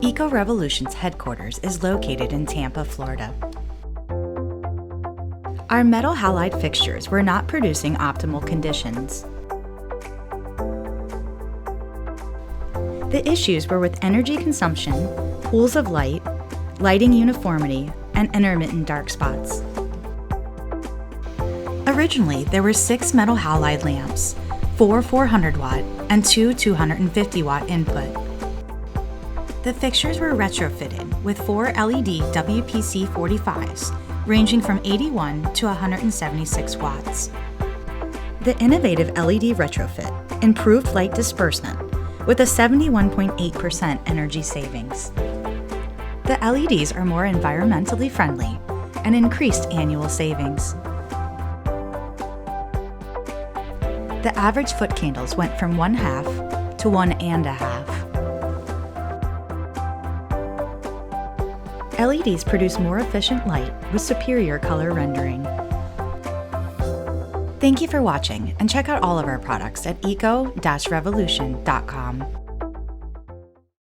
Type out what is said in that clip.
Eco Revolution's headquarters is located in Tampa, Florida. Our metal halide fixtures were not producing optimal conditions. The issues were with energy consumption, pools of light, lighting uniformity, and intermittent dark spots. Originally, there were 6 metal halide lamps, 4 400 watt and 2 250 watt input. The fixtures were retrofitted with 4 LED WPC 45s, ranging from 81 to 176 watts. The innovative LED retrofit improved light disbursement with a 71.8% energy savings. The LEDs are more environmentally friendly and increased annual savings. The average foot candles went from 1/2 to 1 1/2. LEDs produce more efficient light with superior color rendering. Thank you for watching, and check out all of our products at eco-revolution.com.